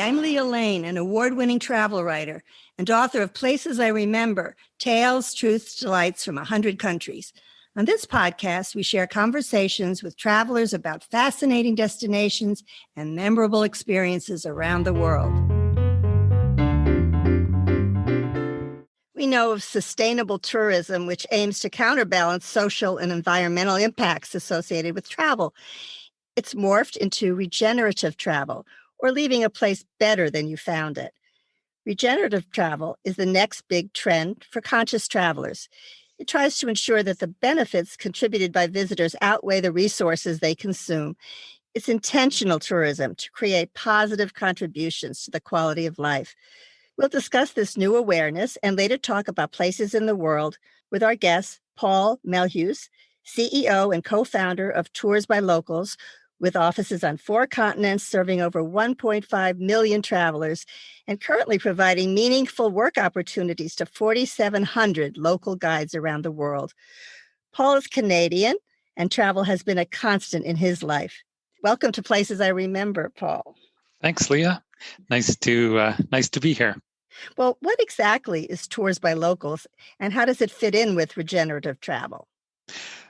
I'm Leah Lane, an award-winning travel writer and author of Places I Remember, Tales, Truths, Delights from 100 Countries. On this podcast, we share conversations with travelers about fascinating destinations and memorable experiences around the world. We know of sustainable tourism, which aims to counterbalance social and environmental impacts associated with travel. It's morphed into regenerative travel, or leaving a place better than you found it. Regenerative travel is the next big trend for conscious travelers. It tries to ensure that the benefits contributed by visitors outweigh the resources they consume. It's intentional tourism to create positive contributions to the quality of life. We'll discuss this new awareness and later talk about places in the world with our guest, Paul Melhus, CEO and co-founder of Tours by Locals, with offices on 4 continents serving over 1.5 million travelers and currently providing meaningful work opportunities to 4,700 local guides around the world. Paul is Canadian, and travel has been a constant in his life. Welcome to Places I Remember, Paul. Thanks, Leah. Nice to be here. Well, what exactly is Tours by Locals, and how does it fit in with regenerative travel?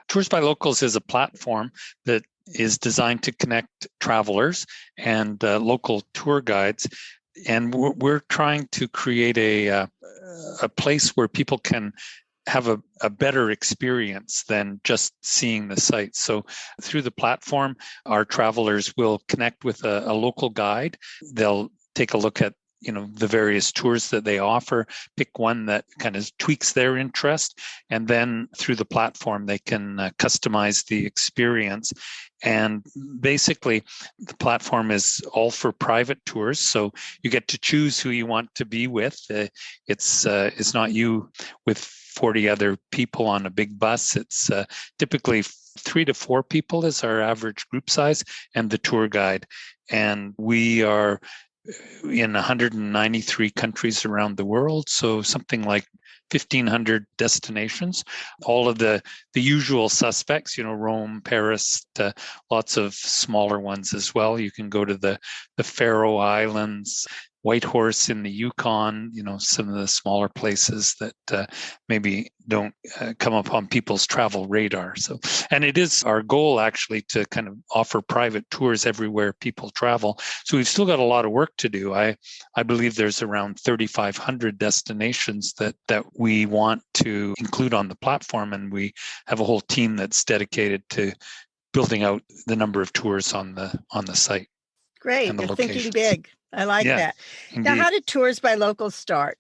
Tours by Locals is a platform that is designed to connect travelers and local tour guides. And we're trying to create a place where people can have a better experience than just seeing the sites. So through the platform, our travelers will connect with a local guide. They'll take a look at the various tours that they offer, pick one that kind of tweaks their interest, and then through the platform, they can customize the experience. And basically, the platform is all for private tours, so you get to choose who you want to be with. It's not you with 40 other people on a big bus. It's typically 3 to 4 people is our average group size, and the tour guide. And we are in 193 countries around the world, so something like 1,500 destinations, all of the usual suspects, Rome, Paris, lots of smaller ones as well. You can go to the Faroe Islands, Whitehorse in the Yukon, some of the smaller places that maybe don't come up on people's travel radar. So, and it is our goal actually to kind of offer private tours everywhere people travel. So we've still got a lot of work to do. I believe there's around 3,500 destinations that we want to include on the platform, and we have a whole team that's dedicated to building out the number of tours on the site. Great, you're thinking big. I like that. Indeed. Now, how did Tours by Locals start?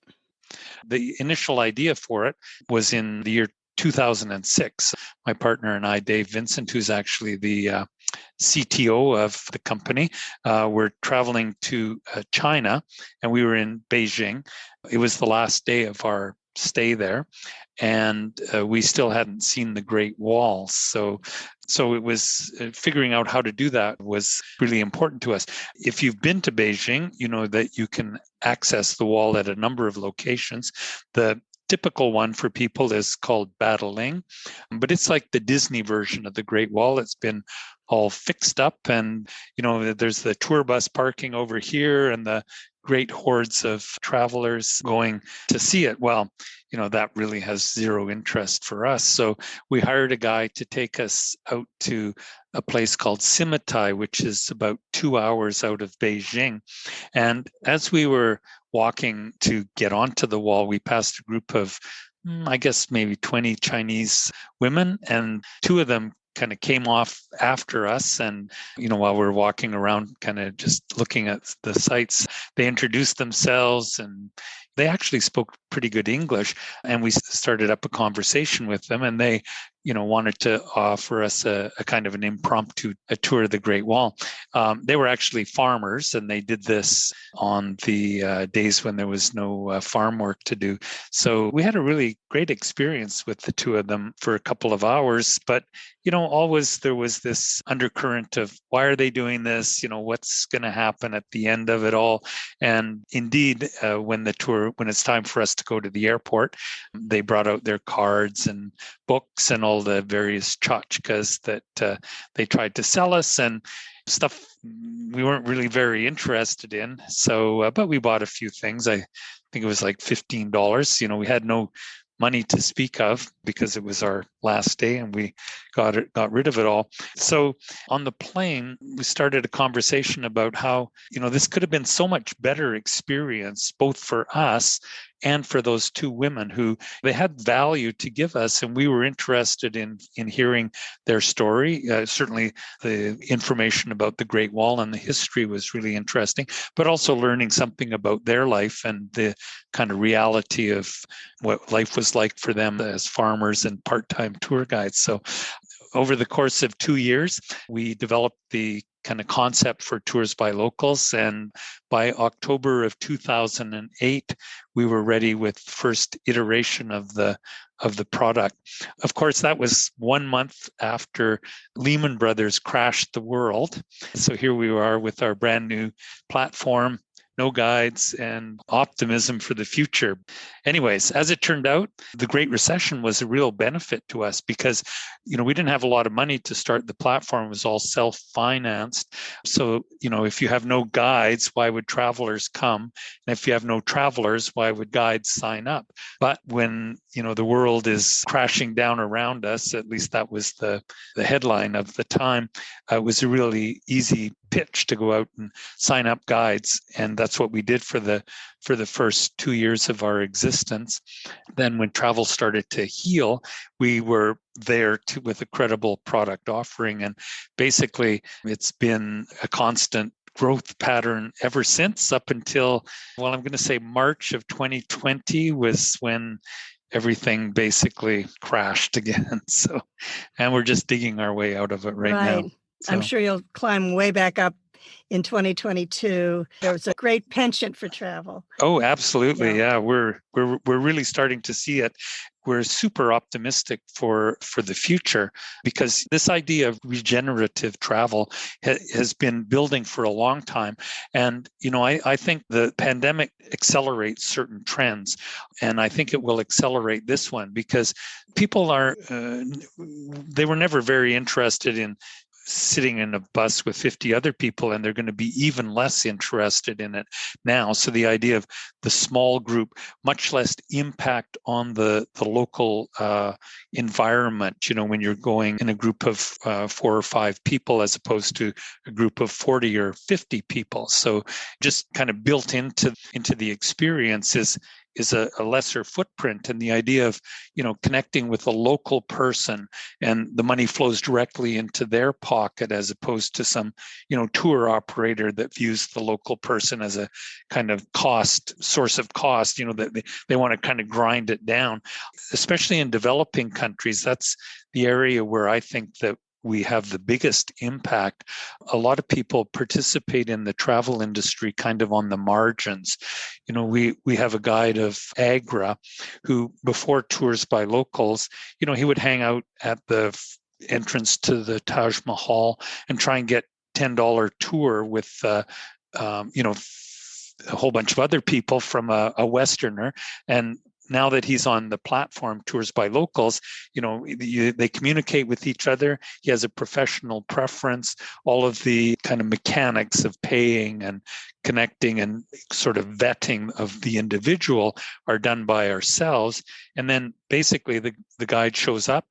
The initial idea for it was in the year 2006. My partner and I, Dave Vincent, who's actually the CTO of the company, were traveling to China, and we were in Beijing. It was the last day of our stay there, and we still hadn't seen the Great Wall. So it was figuring out how to do that was really important to us. If you've been to Beijing, you know that you can access the wall at a number of locations. The typical one for people is called Badaling, but it's like the Disney version of the Great Wall. It's been all fixed up, and there's the tour bus parking over here and the great hordes of travelers going to see it. Well, that really has zero interest for us. So we hired a guy to take us out to a place called Simitai, which is about 2 hours out of Beijing. And as we were walking to get onto the wall, we passed a group of, I guess, maybe 20 Chinese women, and 2 of them kind of came off after us. And, while we're walking around, kind of just looking at the sites, they introduced themselves, and they actually spoke pretty good English. And we started up a conversation with them, and they, wanted to offer us a kind of an impromptu tour of the Great Wall. They were actually farmers, and they did this on the days when there was no farm work to do. So we had a really great experience with the 2 of them for a couple of hours. But, always there was this undercurrent of, why are they doing this? What's going to happen at the end of it all? And indeed, when it's time for us to go to the airport, they brought out their cards and books and all the various tchotchkes that they tried to sell us. And stuff we weren't really very interested in. So, but we bought a few things. I think it was like $15. We had no money to speak of because it was our last day and we got rid of it all. So on the plane, we started a conversation about how, this could have been so much better experience, both for us and for those two women who they had value to give us. And we were interested in hearing their story. Certainly the information about the Great Wall and the history was really interesting, but also learning something about their life and the kind of reality of what life was like for them as farmers and part-time tour guides. So over the course of 2 years, we developed the kind of concept for tours by locals. And by October of 2008, we were ready with the first iteration of the product. Of course, that was 1 month after Lehman Brothers crashed the world. So here we are with our brand new platform, no guides, and optimism for the future. Anyways, as it turned out, the Great Recession was a real benefit to us because, we didn't have a lot of money to start the platform. It was all self-financed. So, if you have no guides, why would travelers come? And if you have no travelers, why would guides sign up? But when, the world is crashing down around us, at least that was the headline of the time, it was a really easy pitch to go out and sign up guides. And that's what we did for the first 2 years of our existence. Then when travel started to heal, we were there with a credible product offering. And basically, it's been a constant growth pattern ever since, up until, I'm going to say March of 2020 was when everything basically crashed again. So, and we're just digging our way out of it right now. So. I'm sure you'll climb way back up in 2022. There was a great penchant for travel. Oh, absolutely. Yeah, we're really starting to see it. We're super optimistic for the future because this idea of regenerative travel has been building for a long time. And, I think the pandemic accelerates certain trends. And I think it will accelerate this one because people they were never very interested in sitting in a bus with 50 other people, and they're going to be even less interested in it now. So the idea of the small group, much less impact on the local environment, when you're going in a group of 4 or 5 people as opposed to a group of 40 or 50 people. So just kind of built into the experience is a lesser footprint, and the idea of connecting with a local person and the money flows directly into their pocket as opposed to some tour operator that views the local person as a kind of source of cost, that they want to kind of grind it down, especially in developing countries. That's the area where I think that we have the biggest impact. A lot of people participate in the travel industry kind of on the margins. We have a guide of Agra who, before tours by locals, he would hang out at the entrance to the Taj Mahal and try and get $10 tour with, a whole bunch of other people from a Westerner. And now that he's on the platform Tours by Locals, they communicate with each other. He has a professional preference. All of the kind of mechanics of paying and connecting and sort of vetting of the individual are done by ourselves. And then basically the guide shows up.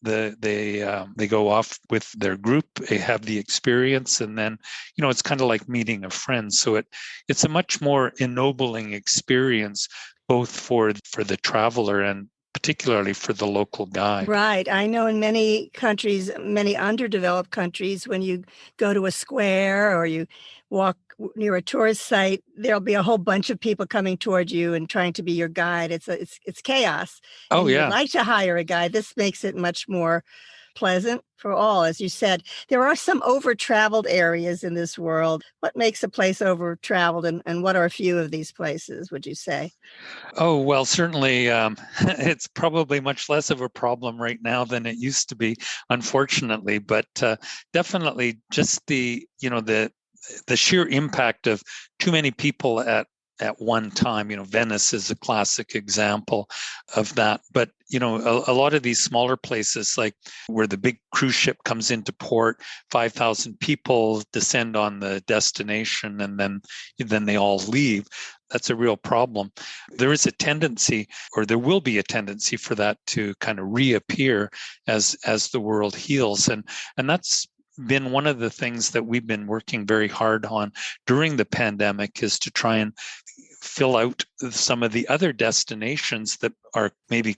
They go off with their group, they have the experience, and then it's kind of like meeting a friend. So it's a much more ennobling experience, both for the traveler and particularly for the local guide. Right. I know in many countries, many underdeveloped countries, when you go to a square or you walk near a tourist site, there'll be a whole bunch of people coming toward you and trying to be your guide. It's chaos. Oh, and yeah. You'd like to hire a guide. This makes it much more pleasant for all. As you said, there are some over-traveled areas in this world. What makes a place over-traveled, and what are a few of these places, would you say? Oh, well, certainly it's probably much less of a problem right now than it used to be, unfortunately, but definitely just the sheer impact of too many people at at one time. Venice is a classic example of that. But, a lot of these smaller places, like where the big cruise ship comes into port, 5,000 people descend on the destination, and then they all leave. That's a real problem. There is a tendency, or there will be a tendency for that to kind of reappear as the world heals. And that's been one of the things that we've been working very hard on during the pandemic, is to try and fill out some of the other destinations that are maybe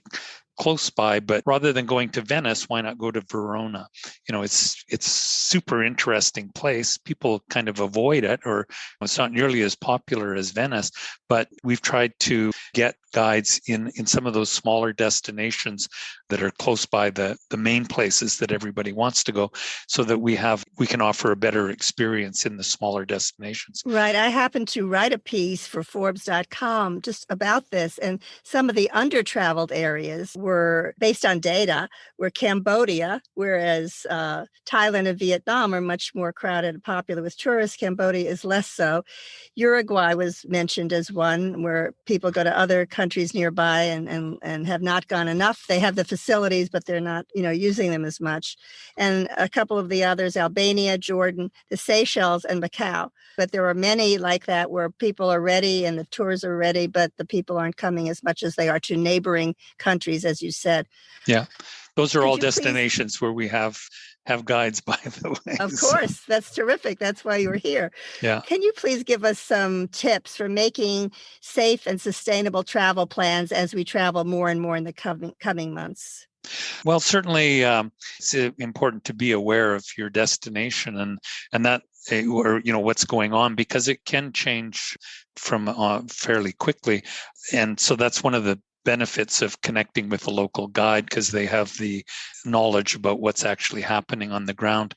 close by, but rather than going to Venice, why not go to Verona? It's super interesting place. People kind of avoid it, or it's not nearly as popular as Venice, but we've tried to get guides in some of those smaller destinations that are close by the main places that everybody wants to go, so that we can offer a better experience in the smaller destinations. Right. I happened to write a piece for Forbes.com just about this, and some of the under-traveled areas were based on data, were Cambodia, whereas Thailand and Vietnam are much more crowded and popular with tourists. Cambodia is less so. Uruguay was mentioned as one where people go to other countries nearby and have not gone enough. They have the facilities, but they're not, using them as much. And a couple of the others, Albania, Jordan, the Seychelles, and Macau. But there are many like that where people are ready and the tours are ready, but the people aren't coming as much as they are to neighboring countries, as you said. Yeah, those are all destinations where we have guides, by the way. Of course, that's terrific. That's why you're here. Yeah. Can you please give us some tips for making safe and sustainable travel plans as we travel more and more in the coming months? Well, certainly it's important to be aware of your destination and that, or what's going on, because it can change from fairly quickly. And so that's one of the benefits of connecting with a local guide, because they have the knowledge about what's actually happening on the ground.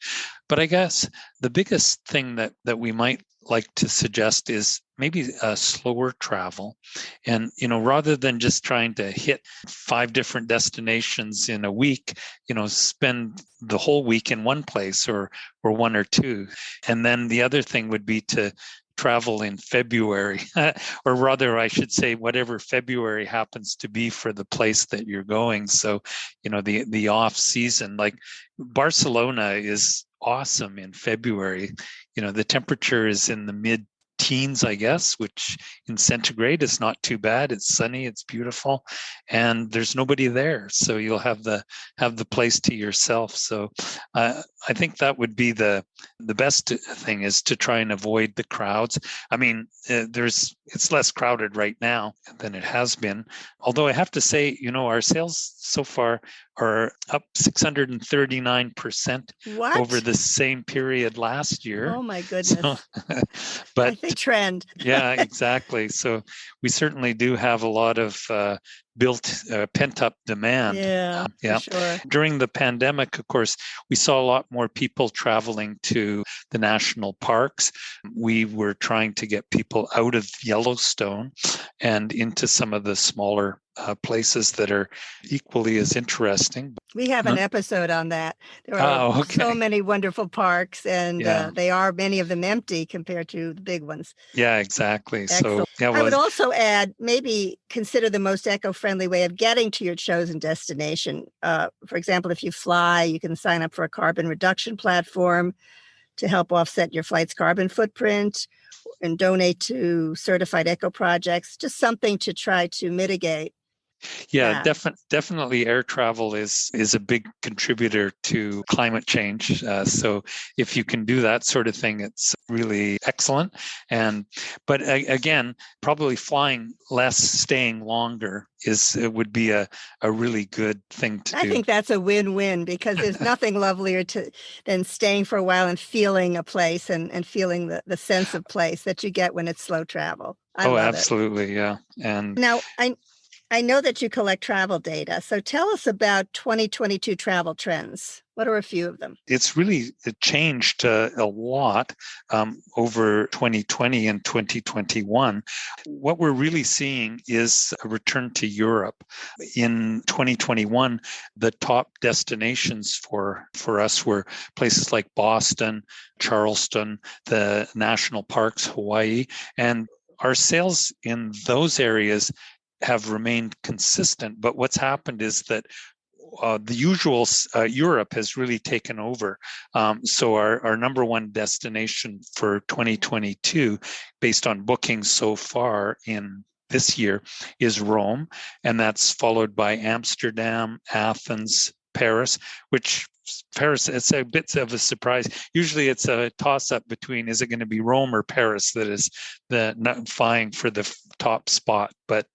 But I guess the biggest thing that we might like to suggest is maybe a slower travel. And, rather than just trying to hit 5 different destinations in a week, spend the whole week in one place or 1 or 2. And then the other thing would be to travel in February, or rather, I should say, whatever February happens to be for the place that you're going. So, the off season, like Barcelona is awesome in February. The temperature is in the mid teens, I guess, which in centigrade is not too bad. It's sunny, it's beautiful, and there's nobody there, so you'll have the place to yourself. So I think that would be the best thing, is to try and avoid the crowds. I mean, it's less crowded right now than it has been. Although I have to say, our sales so far are up 639% over the same period last year. Oh my goodness. So, but I think trend. Yeah, exactly. So we certainly do have a lot of pent up demand. Yeah, for sure. During the pandemic, of course, we saw a lot more people traveling to the national parks. We were trying to get people out of Yellowstone and into some of the smaller places that are equally as interesting. We have an episode on that. There are so many wonderful parks, and they are, many of them, empty compared to the big ones. Yeah, exactly. Excellent. So I would also add, maybe consider the most eco-friendly way of getting to your chosen destination. For example, if you fly, you can sign up for a carbon reduction platform to help offset your flight's carbon footprint, and donate to certified eco projects, just something to try to mitigate. Yeah, definitely air travel is a big contributor to climate change. So if you can do that sort of thing, it's really excellent. But again, probably flying less, staying longer would be a really good thing to do. I think that's a win-win, because there's nothing lovelier than staying for a while and feeling a place and feeling the sense of place that you get when it's slow travel. I love absolutely. It. Yeah. And now I know that you collect travel data. So tell us about 2022 travel trends. What are a few of them? It's really changed a lot over 2020 and 2021. What we're really seeing is a return to Europe. In 2021, the top destinations for us were places like Boston, Charleston, the national parks, Hawaii, and our sales in those areas have remained consistent. But what's happened is that the usual Europe has really taken over. So our number one destination for 2022, based on bookings so far in this year, is Rome, and that's followed by Amsterdam, Athens, Paris, which Paris, it's a bit of a surprise. Usually it's a toss-up between, is it going to be Rome or Paris that is vying for the top spot? But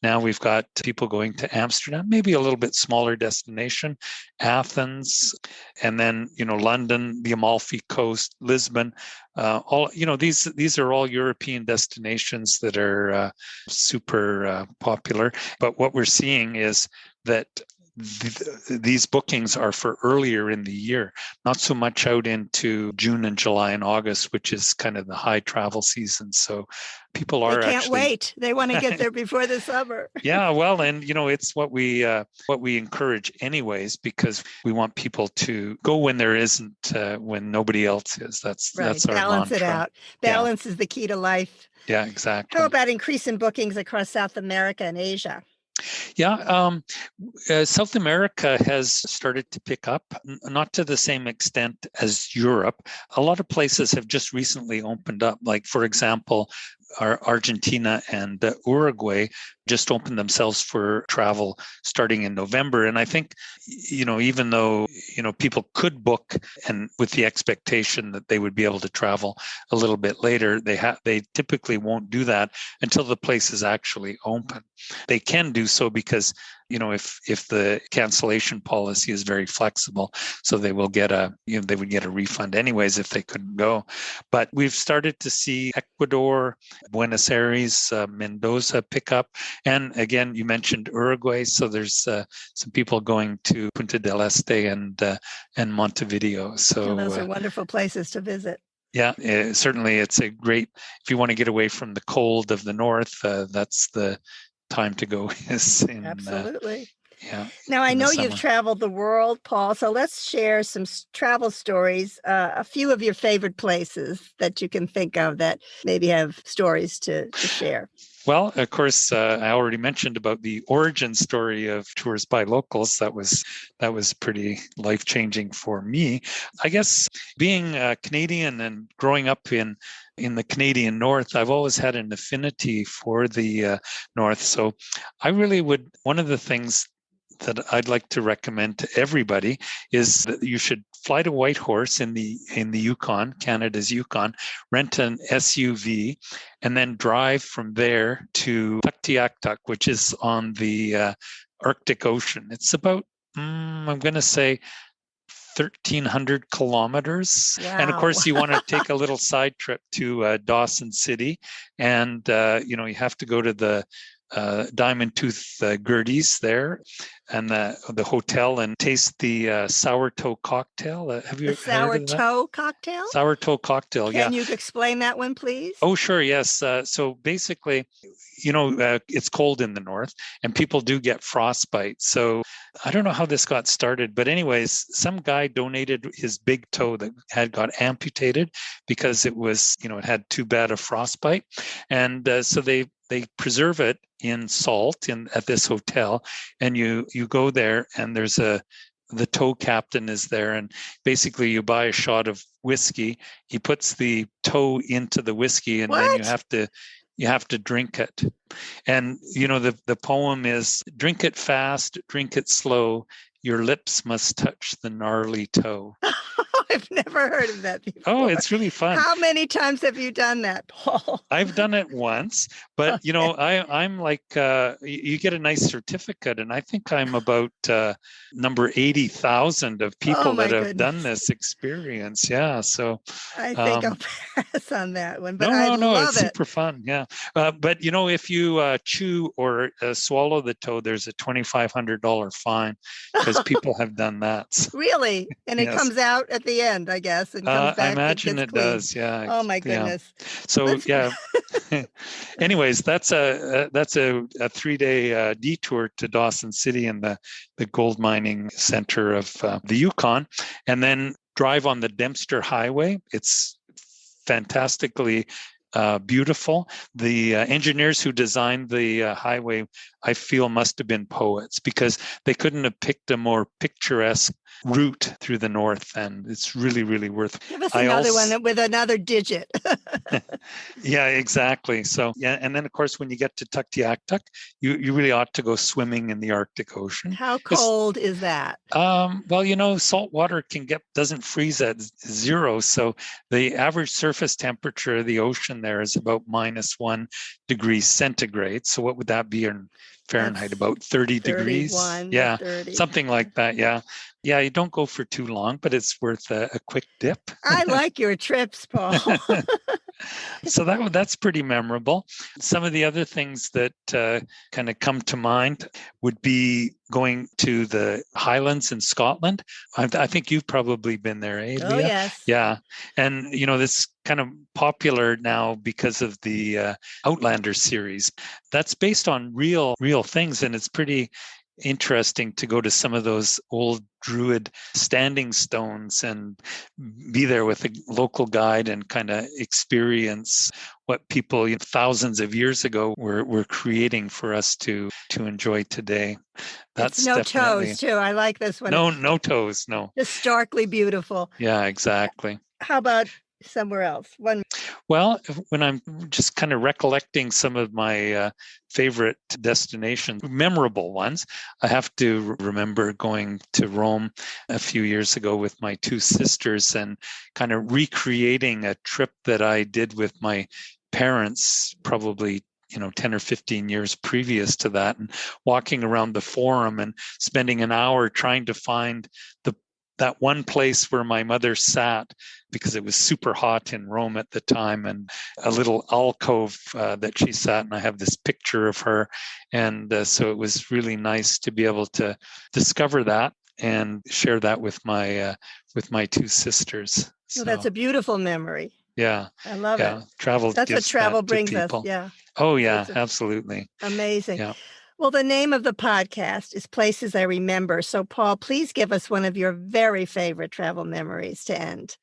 now we've got people going to Amsterdam, maybe a little bit smaller destination, Athens, and then, London, the Amalfi Coast, Lisbon. These are all European destinations that are super popular. But what we're seeing is that these bookings are for earlier in the year, not so much out into June and July and August, which is kind of the high travel season. So people are they can't wait. They want to get there before the summer. Yeah, well, and it's what we encourage anyways, because we want people to go when there isn't, when nobody else is. That's right. That's our balance mantra. It out. Balance is the key to life. Yeah, exactly. How about increasing bookings across South America and Asia? Yeah, South America has started to pick up, not to the same extent as Europe. A lot of places have just recently opened up. Like, for example, Argentina and Uruguay just opened themselves for travel starting in November. And I think, even though, people could book and with the expectation that they would be able to travel a little bit later, they typically won't do that until the place is actually open. They can do so because, if the cancellation policy is very flexible, so they will get they would get a refund anyways if they couldn't go. But we've started to see Ecuador, Buenos Aires, Mendoza pick up. And again, you mentioned Uruguay, so there's some people going to Punta del Este and Montevideo. So those are wonderful places to visit. Yeah, certainly it's a great, if you want to get away from the cold of the north, that's the time to go. Absolutely. Yeah. Now, I know you've traveled the world, Paul, so let's share some travel stories, a few of your favorite places that you can think of that maybe have stories to share. Well, of course, I already mentioned about the origin story of Tours by Locals. That was pretty life-changing for me. I guess being Canadian and growing up in the Canadian North, I've always had an affinity for the North. So I really would, one of the things that I'd like to recommend to everybody is that you should fly to Whitehorse in the Yukon, Canada's Yukon, rent an SUV, and then drive from there to Tuktoyaktuk, which is on the Arctic Ocean. It's about, I'm going to say, 1,300 kilometers. Wow. And of course, you want to take a little side trip to Dawson City, and you have to go to the Diamond Tooth Gertie's there, and the hotel, and taste the sourdough cocktail. Have you heard of that? Sourdough cocktail? Sourdough cocktail, yeah. Can you explain that one, please? Oh, sure, yes. So basically, it's cold in the north, and people do get frostbite. So I don't know how this got started, but anyways, some guy donated his big toe that had got amputated because it was, it had too bad a frostbite, and so they preserve it in salt at this hotel, and you go there, and there's the toe captain is there, and basically you buy a shot of whiskey. He puts the toe into the whiskey, and then you have to drink it. And the poem is, drink it fast, drink it slow, your lips must touch the gnarly toe. I've never heard of that before. Oh, it's really fun. How many times have you done that, Paul? I've done it once, but okay. I'm like, you get a nice certificate, and I think I'm about number 80,000 of people that have done this experience. Yeah, so I think I'll pass on that one, but no, it's super fun. Yeah, but if you chew or swallow the toe, there's a $2,500 fine because people have done that. So. Really? And it comes out at the end, I guess, and comes back. I imagine it does. Yeah. Oh my goodness. Yeah. So yeah. Anyways, that's a 3-day detour to Dawson City and the gold mining center of the Yukon, and then drive on the Dempster Highway. It's fantastically beautiful. The engineers who designed the highway, I feel, must have been poets, because they couldn't have picked a more picturesque route through the north, and it's really, really worth. Give us another one with another digit. Yeah, exactly. So, yeah, and then of course, when you get to Tuktoyaktuk, you really ought to go swimming in the Arctic Ocean. How cold is that? Well, salt water doesn't freeze at zero, so the average surface temperature of the ocean there is about -1 degree centigrade. So what would that be in Fahrenheit? That's about 30 degrees? Yeah, 30. Something like that. Yeah. Yeah, you don't go for too long, but it's worth a quick dip. I like your trips, Paul. So that's pretty memorable. Some of the other things that kind of come to mind would be going to the Highlands in Scotland. I think you've probably been there, eh, Leah? Oh, yes. Yeah. And, this kind of popular now because of the Outlander series. That's based on real things, and it's pretty interesting to go to some of those old Druid standing stones and be there with a local guide and kind of experience what people thousands of years ago were creating for us to enjoy today. That's it's no definitely toes too. I like this one. No toes, no. Historically beautiful. Yeah, exactly. How about somewhere else? Well, when I'm just kind of recollecting some of my favorite destinations, memorable ones, I have to remember going to Rome a few years ago with my two sisters and kind of recreating a trip that I did with my parents, probably 10 or 15 years previous to that, and walking around the Forum and spending an hour trying to find that one place where my mother sat, because it was super hot in Rome at the time, and a little alcove that she sat, and I have this picture of her. And so it was really nice to be able to discover that and share that with my two sisters. So that's a beautiful memory. Yeah. I love it. Travel. That's what travel brings us. Yeah. Oh, yeah, absolutely. Amazing. Yeah. Well, the name of the podcast is Places I Remember. So, Paul, please give us one of your very favorite travel memories to end.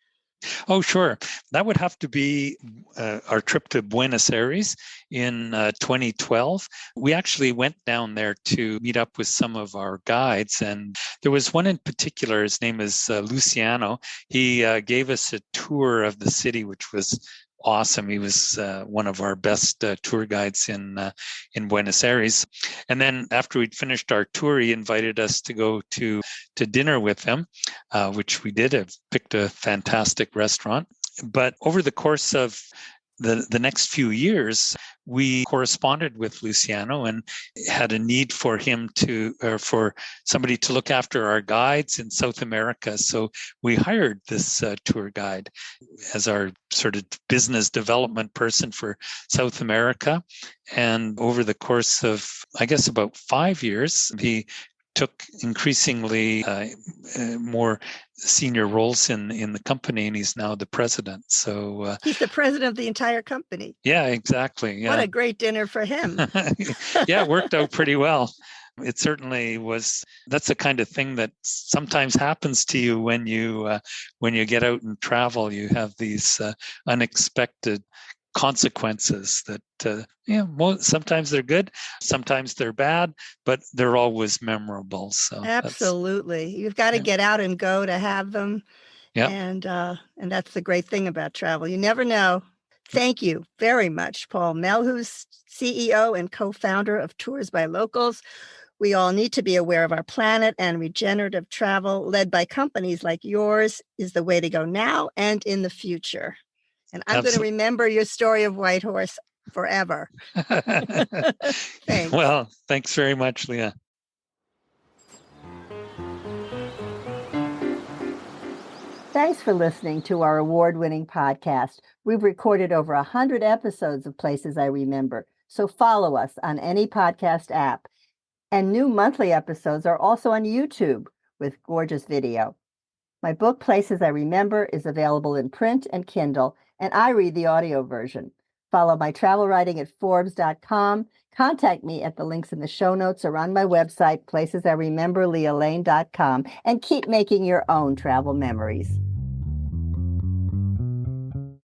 Oh, sure. That would have to be our trip to Buenos Aires in 2012. We actually went down there to meet up with some of our guides, and there was one in particular. His name is Luciano. He gave us a tour of the city, which was awesome. He was one of our best tour guides in Buenos Aires. And then after we'd finished our tour, he invited us to go to dinner with him, which we did. I picked a fantastic restaurant. But over the course of the next few years, we corresponded with Luciano and had a need for him for somebody to look after our guides in South America. So we hired this tour guide as our sort of business development person for South America. And over the course of, I guess, about 5 years, he took increasingly more senior roles in the company, and he's now the president. So he's the president of the entire company. Yeah, exactly. Yeah. What a great dinner for him. Yeah, it worked out pretty well. It certainly was. That's the kind of thing that sometimes happens to you when you get out and travel. You have these unexpected consequences that sometimes they're good, sometimes they're bad, but they're always memorable. So absolutely, you've got to get out and go to have them. Yeah. And that's the great thing about travel. You never know. Thank you very much, Paul Melhuis, CEO and co-founder of Tours by Locals. We all need to be aware of our planet, and regenerative travel led by companies like yours is the way to go now and in the future. And I'm going to remember your story of Whitehorse forever. Thanks. Well, thanks very much, Leah. Thanks for listening to our award-winning podcast. We've recorded over 100 episodes of Places I Remember, so follow us on any podcast app. And new monthly episodes are also on YouTube with gorgeous video. My book, Places I Remember, is available in print and Kindle, and I read the audio version. Follow my travel writing at Forbes.com. Contact me at the links in the show notes or on my website, placesirememberlealane.com, and keep making your own travel memories.